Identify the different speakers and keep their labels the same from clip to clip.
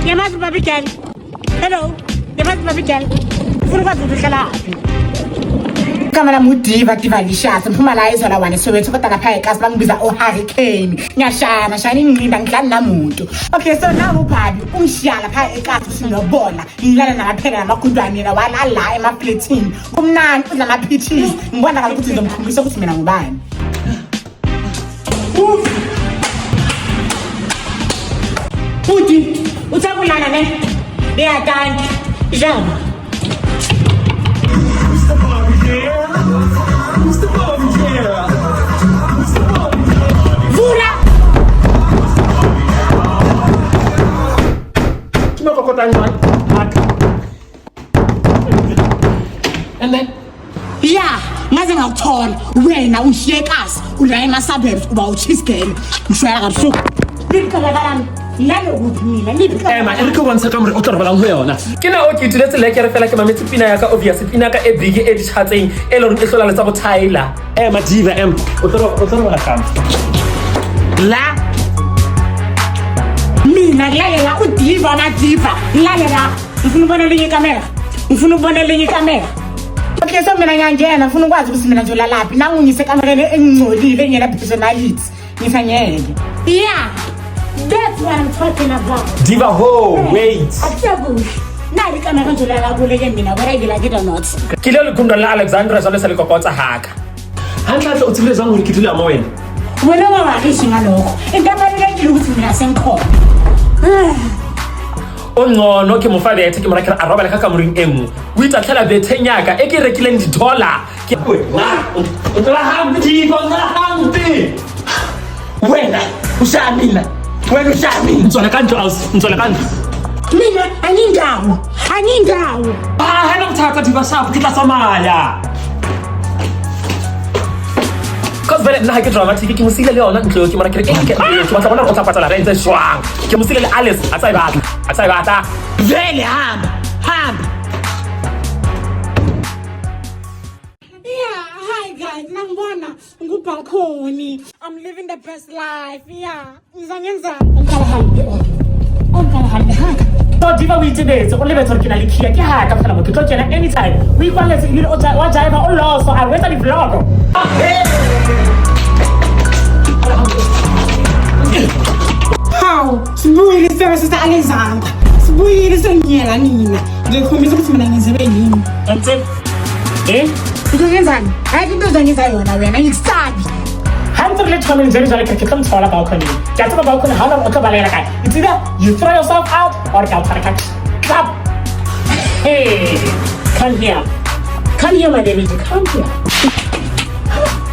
Speaker 1: Yamazi baby girl. Hello. Yamazi baby girl. Ufuna ukwazi uhlala laphi? Igama lami uDiva Divalicious ngiphuma la izolo wane Soweto kodwa lapha eKasi bangibiza uHurricane. Ngiyashana shana ingqinda ngidlala namuntu. Okay, so now ubhabi ungishiya lapha eKasi sinobona. Ngilala namaphela namagudwane yena wala la emaflatini. Kumnandi udla ama peaches. Ngibona kaloku ukuthi ngizomkhombisa ukuthi mina ngubani. Uthi uthakulana ne? Ngiyadana. Jamba.
Speaker 2: And then
Speaker 1: yeah, ngaze ngakuthola wena ushiyekazi ula ema-suburbs uba uchisgele ngishwela kabusuku liqhelekalami nalokuthi mina
Speaker 2: Emma, e re ke bontsha ka more o tla re balang ho yona. Ke na o ke itiletse le ke re fela ke mametse pina ya ka obvious pina ka e big e dichatseng e le reng e hlola le tsa bo Tyler. Emma Diva o tlo re bala kama.
Speaker 1: la mina lalela uDiva na Diva lalela ngifuna ubona lenye kamera okay so mina ngiyangena ngifuna ukwazi ukuthi mina njola laphi nangu ngise kamereni engcolile ngena personality ngifanyele yeah. That's what I'm talking about.
Speaker 2: Diva ho, wait.
Speaker 1: Akusabuhle. Nali kamera njola la kuleke mina whether you like it or not.
Speaker 2: Ke le lekundwa la Alexandra jalo se le kokotsa haka. Hantle o tsile zang hore ke dula mo wena.
Speaker 1: Wena wa ba rishi ngalokho. Inkabalulekile ukuthi mina sengikhona.
Speaker 2: Ongono ke mofa bethe ke morakela a robela ka kamoring engwe. O itatlhela bethe nyaka e ke rekileng $. Ke na o tla hampe Diva na hampe. Wena ushamila. Wena ushamila. Ntsona kanto Mina
Speaker 1: angindawo.
Speaker 2: Hana mthatha Diva shap ke tla tsamaya. Cause vele nna ha ke dramatic ke mosile le yona ntlo ke morakela e ke batla bona o tla patala rent e shwang. Ke mosile le Alice a tsaya batla.
Speaker 1: Vele hamba. Guys, nangibona ngubalcony. I'm living the best life. Yeah. Ngizangenzani?
Speaker 2: So Diva we today so only better kina likhia ke ha ka fela motho tlo kena anytime. We kwaletse ile o driver o loso a wetsa di vlog.
Speaker 1: How? Sibuyile sesisa Alexandra. Sibuyile sengiyela nina. Ngikhombisa ukuthi mina ngizibe yini. Ngizenzani? Hayi into zangiza yona wena ngisabi.
Speaker 2: Hantle le tshwaneng jale ke tla mtshwala balcony. Ke tsaba balcony ha o tla balela kae. It's either you throw yourself out or ka tsara ka clap. Hey, come here my baby, come here.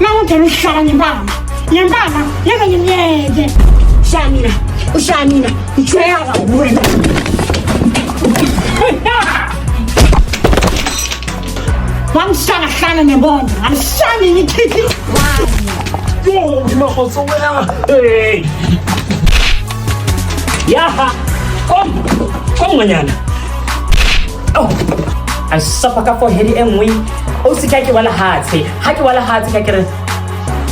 Speaker 1: Nawo ngene hlala ngibamba. Yeka ngimyeke. Ushamina. Ngijwela wena. Hlana nebona. Amshani ngikhiphi.
Speaker 2: Yo, ngimahotso wena. Hey. Yaha. Kom nganyana. Oh. A sapa ka for hedi engwe. O se ka ke wala hatse. Ha ke wala hatse ka kere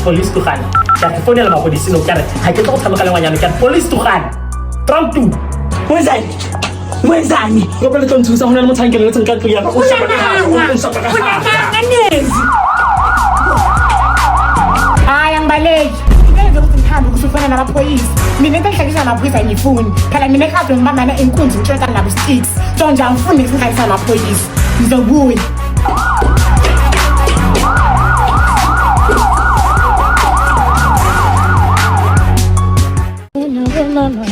Speaker 2: police to khana. Ka ke fonela mapodisi no kare. Ha ke tlo tshameka le ngwanyana ka police to khana. Trump tu.
Speaker 1: Wenzani?
Speaker 2: Ngopela tlo nthusa hona le mothankele le tsenka tlo ya. O shapa ka ha.
Speaker 1: Hayi angibaleki. Ngeke ukuthi ngikhambe kusufana namaphoyisa. Mina into engihlekisa namaphoyisa ngifuni. Phela mina ekhadi ngibambana enkunzi ngitshela nabo sticks. So nje angifuni ngihlalisa namaphoyisa. Ngizobuya.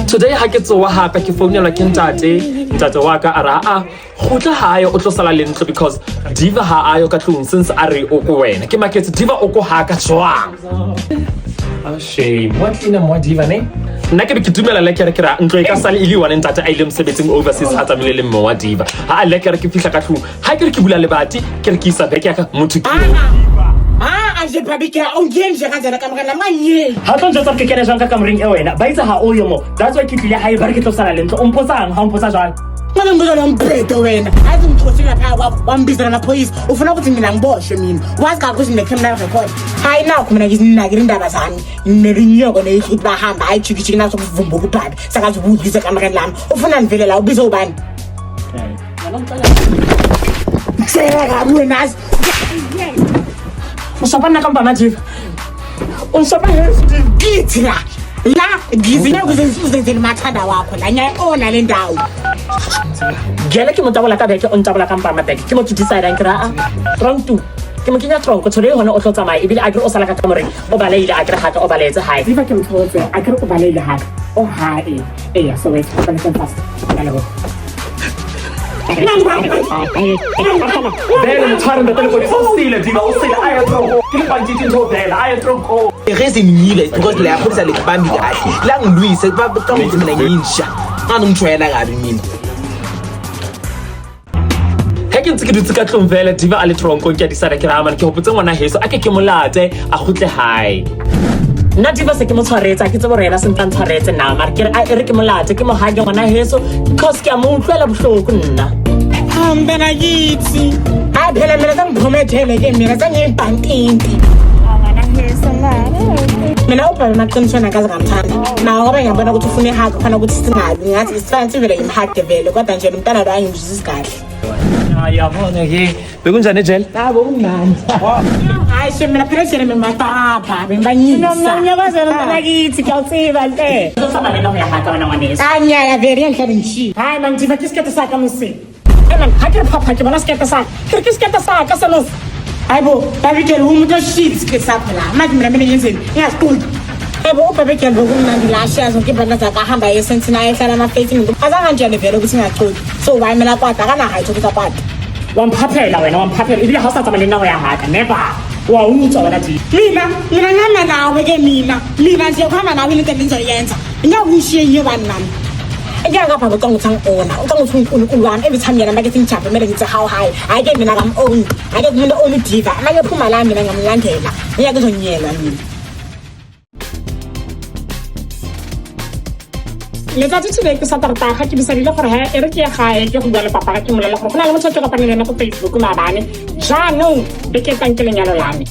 Speaker 2: Today ha ke tsoa hapa ke founela ke ntate wa ka ara go tla hae o tlo sala le ntlo because Diva ha ayo ka tlong since a re o ko wena ke maketse Diva o ko haka jwang. Oh shame what ina mo Diva ne nna ke dumela le ke re kra ntlo e ka sala ile one ntate a ile msebetsing overseas ha tsamile le mo wa Diva ha le ke re ke fihla ka tlong ha ke re ke bula lebati ke re ke isa beke ya ka motho
Speaker 1: anje babika ongenje kanjana kamera manye
Speaker 2: ha tlo ntse ke kene jang ka kamoring e wena ba itse ha o yo mo that's why ke tlile ha e ba re ke tlo sala le ntlo o mpotsang ha o mpotsa jwang
Speaker 1: Ngabe ngibuza lo mbhedo wena. Azi ngithothi lapha kwakho wambizela amaphoyisa. Ufuna ukuthi mina ngiboshwe mina. Wazi kahle ukuthi ne-criminal record. Hayi nakho mina ngizinakile indaba zami. Nginelinyoko neyithi bahamba hayi jikijiki naso kuvumba ukubhabi. Sakazi ubudlise kamereni lami. Ufuna nivele la ubize ubani? Sera kabi wena azi.
Speaker 2: Usabana kamba majiva. Usabana
Speaker 1: Githi la. La ngizinya ukuze ngizenzele mathanda wakho la nyayiona le ndawo.
Speaker 2: Gele ke motabola ka beke on tabola ka mpa beke ke mo ke decide a nkra round 2 ke mo kenya tronko tshole hona o tlotsa mai ebile a ke o sala ka kamore o baleile a ke hata o baletse hae
Speaker 1: Diva ke mthotse a ke o baleile haka o hae ya so wait ka ntseng fast hello
Speaker 2: Bele motshware ntate le polisi o sile diva o sile a ya tronko ke le banditi ntho bela a ya tronko
Speaker 3: Ngizimnyile because la yaphulisa lekubambi kahle la ngilwise ka ukuthi mina ngiyinsha ngangimthwela kabi mina
Speaker 2: ke ntse ke dutse ka tlong vele diva a le tronko ke a disara ke rama ke hopotse ngwana heso a ke molate a khutle hae nna diva se ke mo tshwaretsa ke tsebo rena sentla tshwaretse na mara ke re ke molate ke mo hage ngwana heso because ke a mo utlwela bohloko nna
Speaker 1: Ambena yithi a phela mina sengiphumelele ke mina sengiyibhantinti mina ubaba maqinisweni akaze ngamthanda nawo ngoba ngiyabona ukuthi ufuna ihag khona ukuthi singabi ngathi isifanele sivele ngimhage vele kodwa nje umntana lo angimzwisi kahle
Speaker 2: yabona ke bekunjani ejele
Speaker 1: yabo kumnandi hayi mina phela sele memapapa bengibanyisa
Speaker 2: ngiyakwazela ngakithi kawutsiba nte usaba lena uyahaga wena ngwanesi
Speaker 1: anya very enhle ngishi
Speaker 2: hayi mangithi isikete sakhe musi ena hakere papa ke bona isikete sakhe ke isikete sakhe senos
Speaker 1: hayibo babitshela umuntu oshit isikete sakho la manje mina ngiyenzeni ngiyasiqunda hayibo ubaba ke ngokumnandi la shares zonke ibhanda zakhe ahamba eSentina ehlala ama-facing azange njani vele ukuthi ngachudi so why mina kwada kana hayi ukuthi kwada
Speaker 2: wamphaphela wena wamphaphela ibile hausa tsama lena uyahaga never wawutswa wena thi
Speaker 1: mina ngihamba nawe ke mina nje kuhamba nawe into engizoyenza ngiyakuyishiye nje bani nami ngiyangapha ngicanga ukuthi angiona ucanga ukuthi uNkulunkulu wami every time yena make singijabhe kumele ngithi how high hayi ke mina ngam-own hayi ke mina own diva make ephuma la mina ngiyamlandela ngiyakuzonyelwa mina
Speaker 2: letsatsi tshile ke sa tarta ga ke bisadile gore ha e re ke gae ke go bua le papa ga ke molela gore go na le motho ka panele na go Facebook maabane jaanong beke tang ke lenyalo la me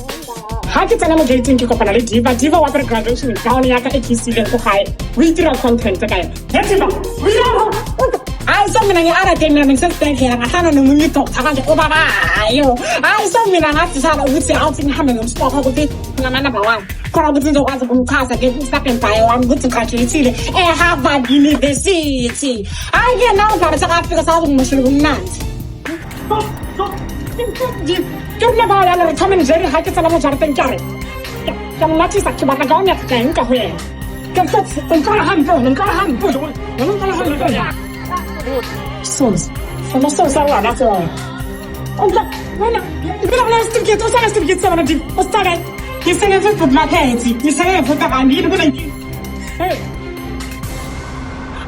Speaker 2: ha ke tsena mo gating ke kopana le diva wa pre graduation gown ya ka e ke sile go gae o itira content ka yona diva
Speaker 1: hayi so mina ngi-arade mina ngisesibhedlela ngahlana nomunye udoktar kanje obabayo hayi so mina ngadisala ukuthi awuthi ngihambe ngomstokho ukuthi ngamanamba one khona ukuthi ngizokwazi ukumchaza ke isabhembayo wami ukuthi ngigraduatile eHarvard University hayi ke nawo ngaba sakafika sakazongimoshela kumnandi
Speaker 2: ke nna ba ya le Tom and Jerry ha ke tsena mo jarateng ke re ke mmatisa ke batla ka ona ka nka ho yena ke tlotse nka hampo sos sama sa wala so onka wena ngibona la certificate usana certificate sana ndi ostara
Speaker 1: ngisele Facebook maphethi ngisele futhi abandini kunenkinga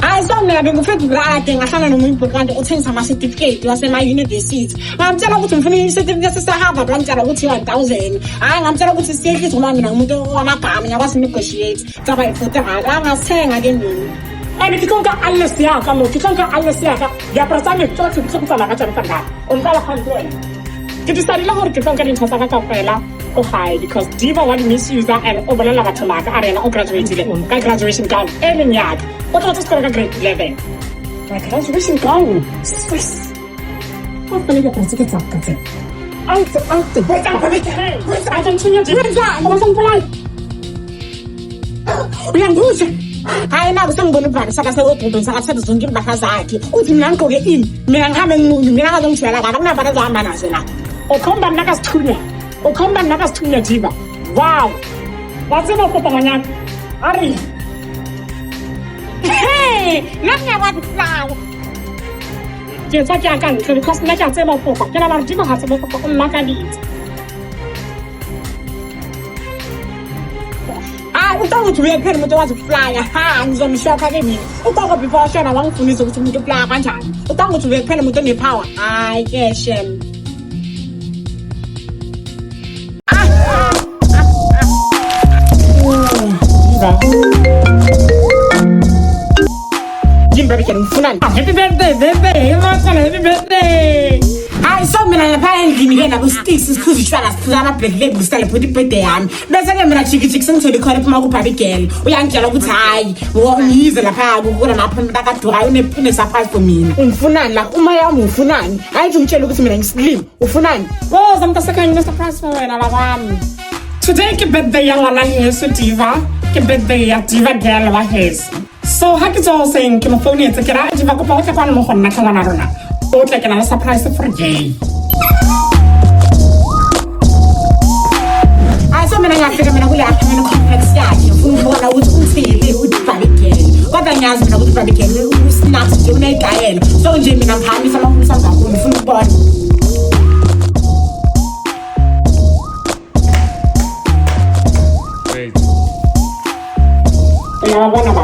Speaker 1: hayi so mina bengifethu grade ngahlala nomuntu kanti uthengisa ama-certificate wasema-university ngamtshela ukuthi ngifuna i-certificate sase-Harvard wamtshela ukuthi 1000 hayi ngamtshela ukuthi siyehlisa uma mina ngumuntu wamagama ngiyakwazi negotiate caba ifuthi hali angasithenga ke mina
Speaker 2: ene ke konka alles ya ka mo ke konka alles ya ka ya persane tso tso tso tsala ka tsana fanda o nka la khantwe ke disalile gore ke konka dintho tsa ka kaofela o high because diva wa misuser and o bolela batho maka a rena o graduateile ka graduation gown e leng ya ka o tla tsela ka grade 11 my graduation gown sis o pele ke tsetse ke tsaka tse out I don't think you're doing that. I wasn't polite.
Speaker 1: Uyangizwa hayi naku sengibona ubani sakaseododoni sakathatha zonke impahla zakhe uthi mina ngigqoke ini mina ngihambe ngincunye mina ngazongithwela kabi akunabani azohamba nazo la
Speaker 2: ukhomba nakasithunya diva wow watseba kopa nganyana ari
Speaker 1: nami ngiyakwazi ukuflaya
Speaker 2: ke tsa ke a ka ntle because nna ke a tseba kopa ke na ba diva ha tseba kopa o nna ka ditse
Speaker 1: utonga ukuthi uyephela umuntu owazi ukuflya ngizomshokha ke mina utonga before shona wangifundisa ukuthi umuntu uflya kanjani utonga ukuthi uyephela umuntu onepower hayi ke shem Jim baby can Umfunani? Happy birthday, baby. Happy birthday. Hayi so mina lapha endlini ke nabo sticks sikhuza ishwala siphuza ama black label celebrate birthday yami. Bese ke mina chiki sengithole khona phuma ku Barbie girl. Uyangitshela ukuthi hayi ngiyize lapha ukuna lapha akadura une surprise for mina. Umfunani la uma yami ufunani? Hayi nje umtshela ukuthi mina ngislim. Ufunani? Oh zamtasekanye surprise for wena labami. Today ke birthday ya ngwana heso Diva. Ke birthday ya Diva girl wa heso. So ha ke tso saying ke mo phone etse ke ra Diva go pa go tla mo gonna ka ngwana rona. O tla ke na surprise for gay. So mina ngafika mina kule apartment complex yakhe ufuna ukuthi uthile uDiva girl. Kodwa ngiyazi mina ukuthi Barbie girl usnaps nje unegayela. So nje mina ngihambisa amafuna kakhulu ufuna ukubona. Yawabona ba?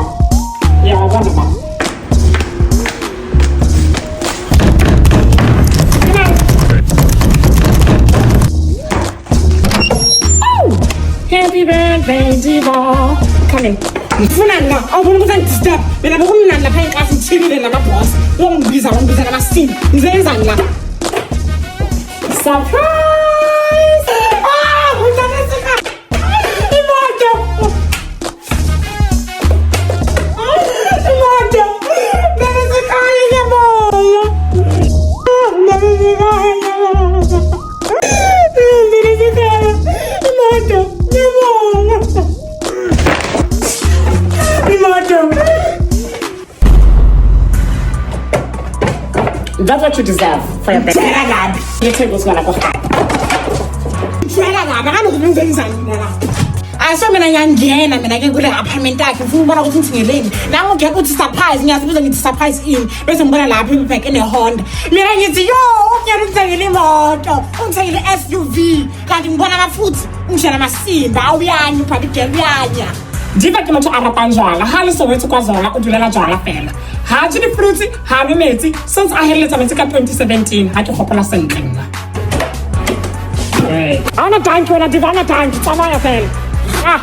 Speaker 1: Happy birthday, Diva. Come in. Mfuna la, awubona ukuthi disturb. Mina bekumnandi lapha enkasi ngithibile namaboss. Wongibiza namasini. Ngizenzani la? Surprise! Ah, unganeseka. Imoto. That's what you deserve for your birthday. Your table's gonna go high. So mina ngiyangena mina ke kule apartment yakhe ufuna ubona ukuthi ngithingeleni nangu ngeke uthi surprise ngiyazibuza ngithi surprise ini bese ngibona lapha iback ene Honda mina ngithi yo unyala uthengile imoto ungithengile SUV kanti ngibona abafuthi ungishela amasimba awuyanyi Barbie girl uyanya Diva ke motho a ratang jwala ha le Soweto KwaZola o dulela jwala fela ha je di fruits ha le metsi since a helletsa metsi ka 2017 ha ke gopola sentle nna ana tanki wena Diva ana tanki tsamaya fela ah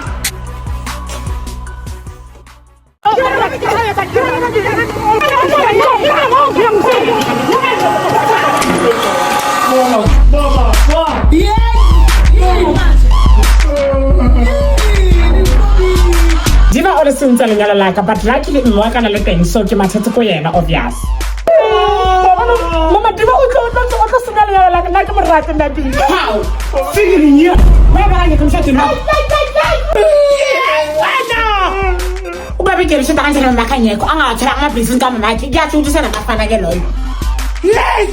Speaker 1: Diva o le sentse lenyalo la ka but luckily mwa kana le teng so ke mathetse ko yena obvious Mama Diva o tlo sena lenyalo la ka nna ke mo rata nna Diva how figuring you where ba ke mshati na Barbie girl shita kanjani makanyeko angathola amablessings kamama yakhe kuyathi ukuthi sena ngafana ke loyo hey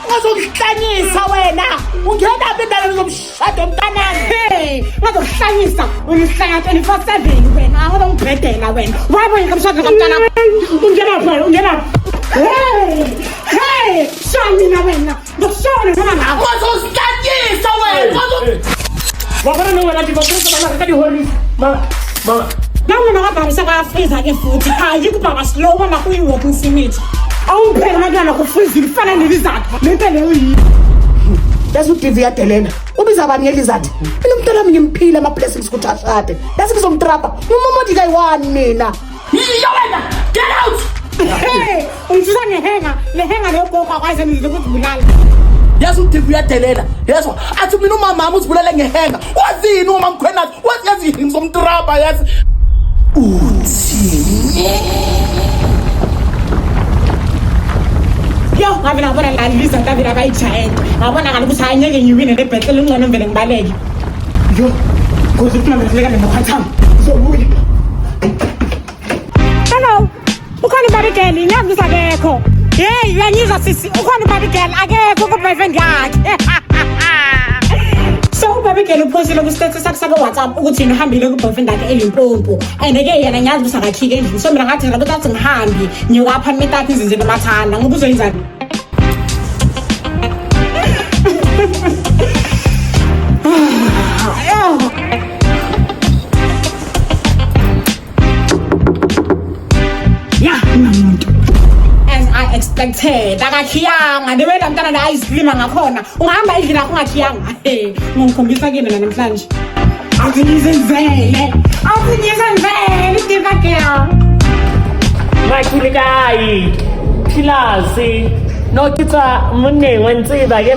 Speaker 1: ngazokuhlanyisa wena ungena bendala ngomshado mntanami hey ngazokuhlanyisa unihlanya 24/7 wena awuba ngibhedela wena wabona ngomshado kamntanami ungena hey shamina wena ngishona noma ngawo ngazokuhlanyisa wena wabona wena ndibokuza bana kadi holi mama Nami nakabhalisa ka freezer ke futhi hayi kubaba slow na kuyi walking simit awuphela mntwana ku freezer ifana nelizathu lento leyo yi Yazi uTV yadelela ubiza abanye elizathu mina umntwana wami ngimphile ama blessings kuthashade yazi ngizomtrapa umamodi kayi1 mina yiyo wena get out hey ungizwa nehenga lokho akwazi ngizokuzibulala Yazi uTV yadelela yezwa athi mina umama wami uzibulale ngehenga wazini uma mkhwena wazi ngizomtrapa yazi Yo, ngabona ngabona la Lisa Davila bayigiant. Ngabona ngani ukuthi ayengeke ngiwine le battle ungcono vele ngibaleke. Yo, kuze ufuna ngileka nemaphathami. Sobuye. Hello. Ukhona Barbie girl, ngiyazi akekho. Hey, uyanyizwa sisi, ukhona Barbie girl akekho ku boyfriend yakhe. So Barbie girl uphosile ku status sakhe WhatsApp ukuthi ngihambile ku boyfriend yakhe eLimpopo and ke yena ngiyazi ukuthi akakhike endlini so mina ngathi lapho ukuthi ngihambi ngiyapha imithathu izinto emathanda ngoba uzoyenza As I expected akakhiyanga newena mntana la isilima ngakhona ungahamba endlini yakho ungakhiyanga ngikhombisa kimi namhlanje athi ngizenzele Diva girl
Speaker 2: Makile kae? Pilasi. No ke tswa monneng wa ntseba ke.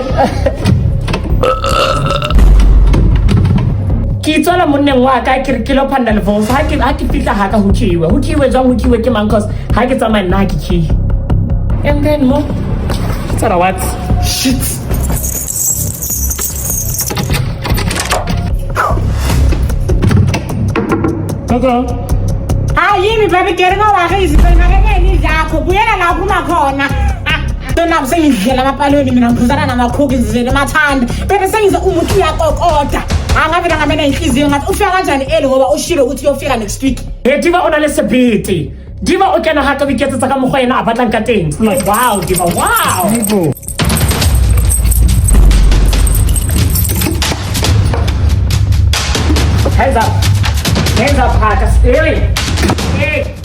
Speaker 2: Ke tswala monneng wa ka ke re ke lo phanda levoso ha ke fitla ha ka ho kiwe ke mang cause ha ke tsamaya nna ke ki. And then mo tsara what? Shit. Okay.
Speaker 1: Yini baby ke ngo wa ge izipena ke ni zakho buyela la phuma khona. Mina sengidlela amapaloni mina ngiphuzana namakhoki ngizele emathanda. Bese sengize umuthi uyakokoda. Angavela ngamena inhliziyo ngathi ufika kanjani eli ngoba ushilo ukuthi uyofika next week.
Speaker 2: Diva o na le sebete. Diva o kena ha ka biketse tsa ka mogwa ena a batlang ka teng. Wow, Diva, wow. Hands up, Haka, steering. Hey.